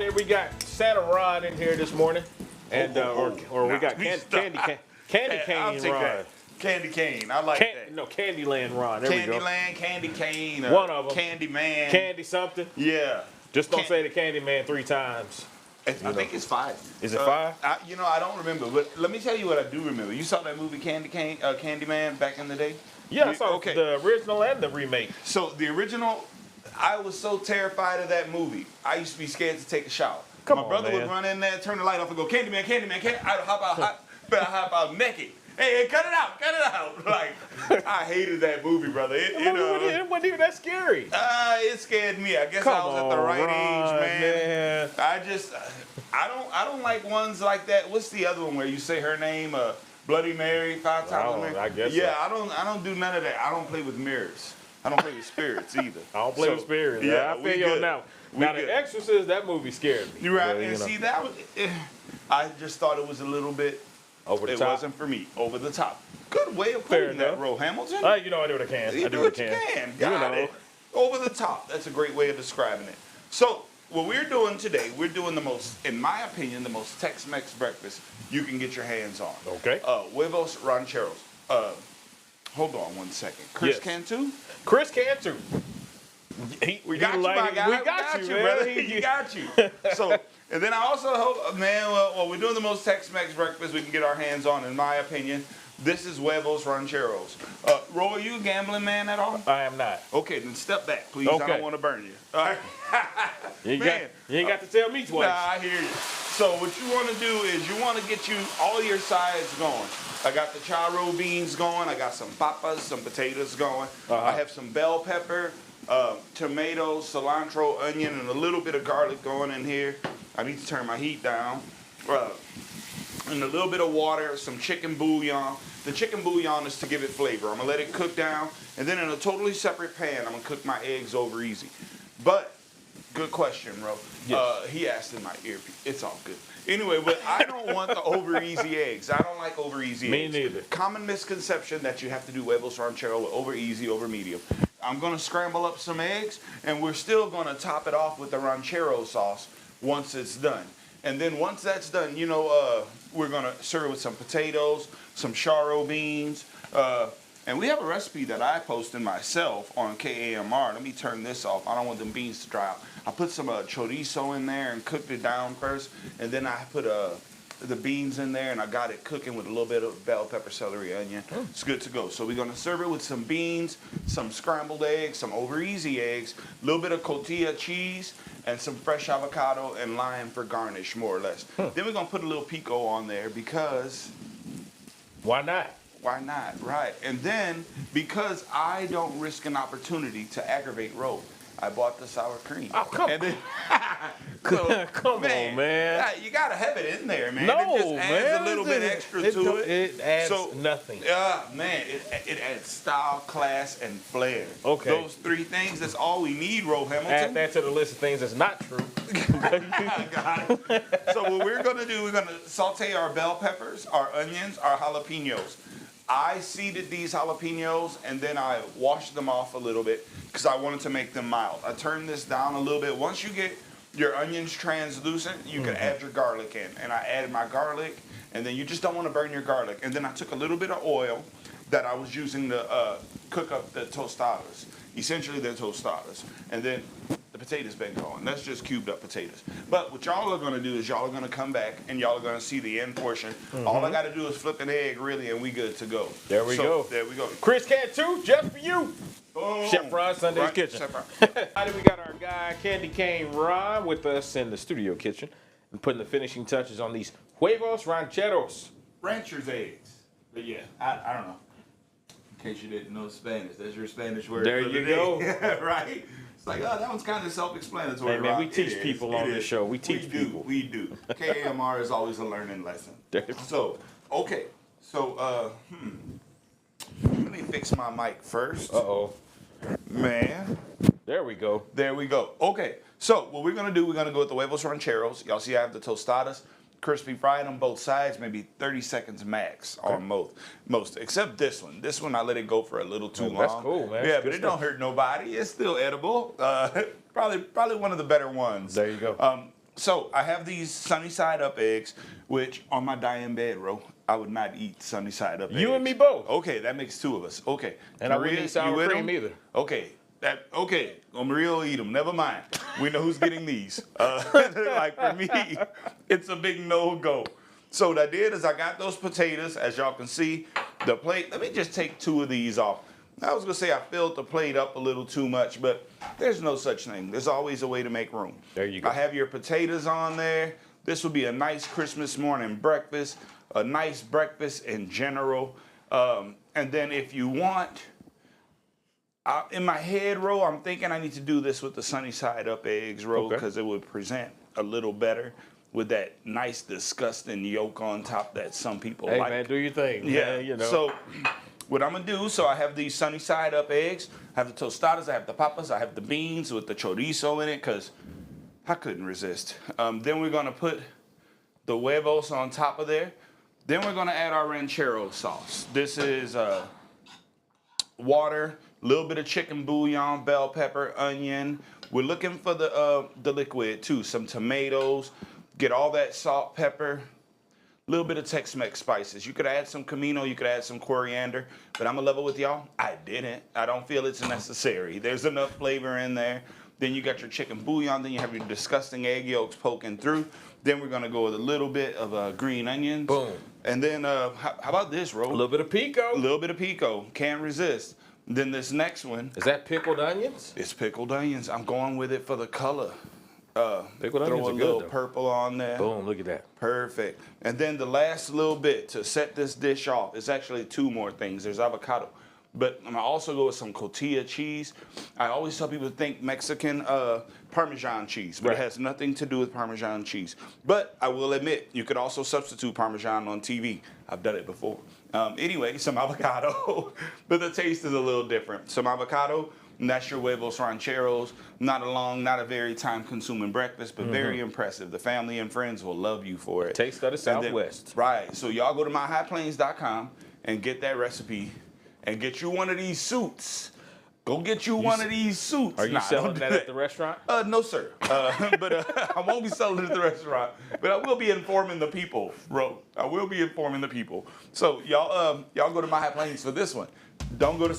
We got Santa Ron in here this morning, and or we got Candy Cane Ron. Candy Cane, I like that. No, Candyland Ron. There we go. Candyland, Candy Cane. One of them. Candy Man. Candy something. Yeah. Just don't say the Candy Man 3 times. I think it's 5. Is it 5? I don't remember, but let me tell you what I do remember. You saw that movie Candyman back in the day? Yeah, I saw the original and the remake. So the original, I was so terrified of that movie. I used to be scared to take a shower. My brother would run in there, turn the light off, and go, Candyman, I'd hop out naked. Hey, cut it out. Like, I hated that movie, brother. It wasn't even that scary. It scared me. I guess I was at the right age, man. I don't like ones like that. What's the other one where you say her name, Bloody Mary, 5 times? I guess. Yeah, so. I don't do none of that. I don't play with mirrors. I don't play with spirits either. I don't play with spirits. Yeah, I feel you on now. Now, The Exorcist, that movie scared me. You're right. And see, that was, I just thought it was a little bit over the top. It wasn't for me. Over the top. Good way of putting that, Ro Hamilton. I do what I can. You do what you can. Got it. Over the top. That's a great way of describing it. So, what we're doing today, we're doing the most, in my opinion, the most Tex-Mex breakfast you can get your hands on. Okay. Huevos rancheros. Hold on one second. Chris Cantu? Chris Cantu. We got you, my guy. We got you, brother. You got you. So, and then I also hope, we're doing the most Tex-Mex breakfast we can get our hands on, in my opinion. This is Huevos Rancheros. Ro, are you a gambling man at all? I am not. Okay, then step back, please. Okay. I don't want to burn you. All right. You ain't got to tell me twice. Nah, I hear you. So what you want to do is you want to get you all your sides going. I got the charro beans going. I got some papas, some potatoes going. I have some bell pepper, tomatoes, cilantro, onion, and a little bit of garlic going in here. I need to turn my heat down. And a little bit of water, some chicken bouillon. The chicken bouillon is to give it flavor. I'm going to let it cook down. And then in a totally separate pan, I'm going to cook my eggs over easy. But, good question, Ro. Yes. He asked in my earpiece. It's all good. Anyway, but I don't want the over easy eggs. I don't like over easy eggs. Me neither. Common misconception that you have to do huevos ranchero with over easy, over medium. I'm going to scramble up some eggs, and we're still going to top it off with the ranchero sauce once it's done. And then once that's done, we're going to serve it with some potatoes, some charro beans. And we have a recipe that I posted myself on KAMR. Let me turn this off. I don't want them beans to dry out. I put some chorizo in there and cooked it down first. And then I put the beans in there, and I got it cooking with a little bit of bell pepper, celery, onion. It's good to go. So we're going to serve it with some beans, some scrambled eggs, some over easy eggs, a little bit of cotija cheese, and some fresh avocado and lime for garnish, more or less. Then we're going to put a little pico on there because... Why not? Why not, right. And then, because I don't risk an opportunity to aggravate Ro, I bought the sour cream. Oh, come on. Come on, man. You got to have it in there, man. No, it just adds a little bit extra to it. It adds nothing. Man, it adds style, class, and flair. Okay. Those 3 things, that's all we need, Ro Hamilton. Add that to the list of things that's not true. Got it. So what we're going to do, we're going to saute our bell peppers, our onions, our jalapenos. I seeded these jalapenos, and then I washed them off a little bit because I wanted to make them mild. I turned this down a little bit. Once you get your onions translucent, you can add your garlic in. And I added my garlic, and then you just don't want to burn your garlic. And then I took a little bit of oil that I was using to cook up the tostadas. Essentially, they're tostadas. And then the potatoes been going. That's just cubed up potatoes. But what y'all are going to do is y'all are going to come back and y'all are going to see the end portion. All I got to do is flip an egg, really, and we good to go. There we go. There we go. Chris Cantu, just for you. Boom. Chef Ron Sunday's Kitchen. We got our guy Candy Cane Ron with us in the studio kitchen and putting the finishing touches on these huevos rancheros. Rancher's eggs. But yeah, I don't know. In case you didn't know Spanish, that's your Spanish word. There you go. Right? It's like, that one's kind of self-explanatory. Hey, man, we teach people on this show. We teach people. We do. KAMR is always a learning lesson. So, okay. So, let me fix my mic first. Uh-oh. Man. There we go. There we go. Okay. So, what we're going to do, we're going to go with the huevos rancheros. Y'all see I have the tostadas. Crispy fried on both sides, maybe 30 seconds max on most, except this one. This one I let it go for a little too long. That's cool, man. Yeah, but it don't hurt nobody. It's still edible. Probably one of the better ones. There you go. So I have these sunny side up eggs, which on my dying bed, Ro, I would not eat sunny side up eggs. You and me both. Okay, that makes two of us. Okay. And I wouldn't eat sour cream either. Okay. Okay. Amarillo will eat them. Never mind. We know who's getting these. Like for me, it's a big no-go. So what I did is I got those potatoes, as y'all can see, the plate. Let me just take two of these off. I was going to say I filled the plate up a little too much, but there's no such thing. There's always a way to make room. There you go. I have your potatoes on there. This will be a nice Christmas morning breakfast, a nice breakfast in general. And then if you want, in my head, Ro, I'm thinking I need to do this with the sunny side up eggs, Ro, because it would present a little better with that nice, disgusting yolk on top that some people like. Hey, man, do your thing. Yeah, you know. So what I'm going to do, so I have these sunny side up eggs. I have the tostadas, I have the papas, I have the beans with the chorizo in it because I couldn't resist. Then we're going to put the huevos on top of there. Then we're going to add our ranchero sauce. This is water, a little bit of chicken bouillon, bell pepper, onion. We're looking for the liquid too, some tomatoes. Get all that salt, pepper, a little bit of Tex-Mex spices. You could add some comino, you could add some coriander, but I'm gonna level with y'all, I didn't. I don't feel it's necessary. There's enough flavor in there. Then you got your chicken bouillon, then you have your disgusting egg yolks poking through. Then we're gonna go with a little bit of green onions. Boom. And then, how about this, Ro? A little bit of pico. A little bit of pico, can't resist. Then this next one. Is that pickled onions? It's pickled onions. I'm going with it for the color. Pickled throw onions a are little good, though. purple on there. Boom, look at that. Perfect. And then the last little bit to set this dish off is actually two more things. There's avocado. But I'm gonna also go with some cotija cheese. I always tell people to think Mexican Parmesan cheese, but it has nothing to do with Parmesan cheese. But I will admit, you could also substitute Parmesan on TV. I've done it before. Anyway, some avocado, but the taste is a little different. Some avocado, and that's your huevos rancheros. Not a long, not a very time-consuming breakfast, but very impressive. The family and friends will love you for it. Taste of the Southwest. Right. So y'all go to myhighplains.com and get that recipe and get you one of these suits. Go get you one of these suits. Are you selling that at the restaurant? No, sir. But I won't be selling it at the restaurant. But I will be informing the people, Ro. I will be informing the people. So y'all go to My High Plains for this one. Don't go to